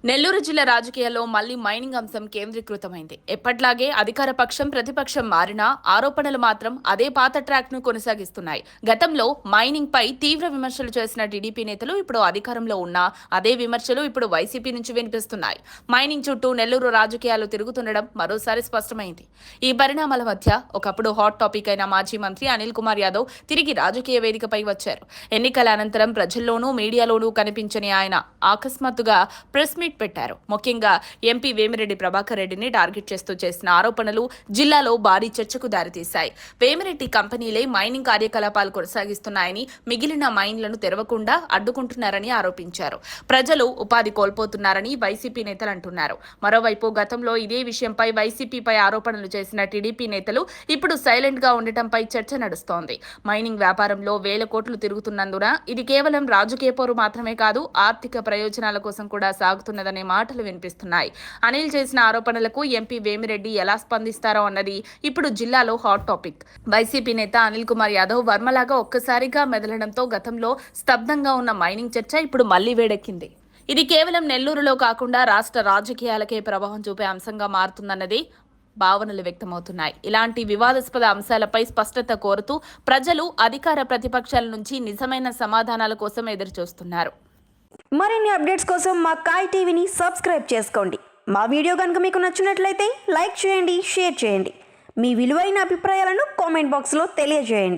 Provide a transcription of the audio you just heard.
నెల్లూరు జిల్లా రాజకీయాల్లో మళ్లీ మైనింగ్ అంశం కేంద్రీకృతమైంది. ఎప్పట్లాగే అధికార పక్షం, ప్రతిపక్షం మారినా ఆరోపణలు మాత్రం అదే పాత ట్రాక్ ను కొనసాగిస్తున్నాయి. గతంలో మైనింగ్ పై తీవ్ర విమర్శలు చేసిన టీడీపీ నేతలు ఇప్పుడు అధికారంలో ఉన్నా అదే విమర్శలు ఇప్పుడు వైసీపీ నుంచి వినిపిస్తున్నాయి. మైనింగ్ చుట్టూ నెల్లూరు రాజకీయాలు తిరుగుతుండడం మరోసారి స్పష్టమైంది. ఈ పరిణామాల మధ్య ఒకప్పుడు హాట్ టాపిక్ అయిన మాజీ మంత్రి అనిల్ కుమార్ యాదవ్ తిరిగి రాజకీయ వేదికపై వచ్చారు. ఎన్నికల అనంతరం ప్రజల్లోనూ మీడియాలోనూ కనిపించని ఆయన అకస్మాత్తుగా ప్రెస్ మీట్ పెట్టారు. ముఖ్యంగా ఎంపీ వేమిరెడ్డి ప్రభాకర్ రెడ్డిని టార్గెట్ చేస్తూ చేసిన ఆరోపణలు జిల్లాలో భారీ చర్చకు దారితీశాయి. వేమిరెడ్డి కంపెనీలే మైనింగ్ కార్యకలాపాలు కొనసాగిస్తున్నాయని, మిగిలిన మైన్లను తెరవకుండా అడ్డుకుంటున్నారని ఆరోపించారు. ప్రజలు ఉపాధి కోల్పోతున్నారని వైసీపీ నేతలు అంటున్నారు. మరోవైపు గతంలో ఇదే విషయంపై వైసీపీపై ఆరోపణలు చేసిన టీడీపీ నేతలు ఇప్పుడు సైలెంట్ గా ఉండటంపై చర్చ నడుస్తోంది. మైనింగ్ వ్యాపారంలో వేల కోట్లు తిరుగుతున్నందున ఇది కేవలం రాజకీయ పోరు మాత్రమే కాదు, ఆర్థిక ప్రయోజనాల కోసం కూడా సాగుతున్నదనే మాటలు వినిపిస్తున్నాయి. అనిల్ చేసిన ఆరోపణలకు ఎంపీ వేమిరెడ్డి ఎలా స్పందిస్తారో అన్నది ఇప్పుడు జిల్లాలో హాట్ టాపిక్. వైసీపీ నేత అనిల్ కుమార్ యాదవ్ వర్మలాగా ఒక్కసారిగా మెదలడంతో గతంలో స్తబ్దంగా ఉన్న మైనింగ్ చర్చ ఇప్పుడు మళ్లీ వేడెక్కింది. ఇది కేవలం నెల్లూరులో కాకుండా రాష్ట్ర రాజకీయాలకే ప్రభావం చూపే అంశంగా మారుతుందన్నది భావనలు వ్యక్తమవుతున్నాయి. ఇలాంటి వివాదాస్పద అంశాలపై స్పష్టత కోరుతూ ప్రజలు అధికార ప్రతిపక్షాల నుంచి నిజమైన సమాధానాల కోసం ఎదురుచూస్తున్నారు. మరిన్ని అప్డేట్స్ కోసం మా కాయ్ టీవీని సబ్స్క్రైబ్ చేసుకోండి. మా వీడియో కనుక మీకు నచ్చినట్లయితే లైక్ చేయండి, షేర్ చేయండి. మీ విలువైన అభిప్రాయాలను కామెంట్ బాక్స్లో తెలియజేయండి.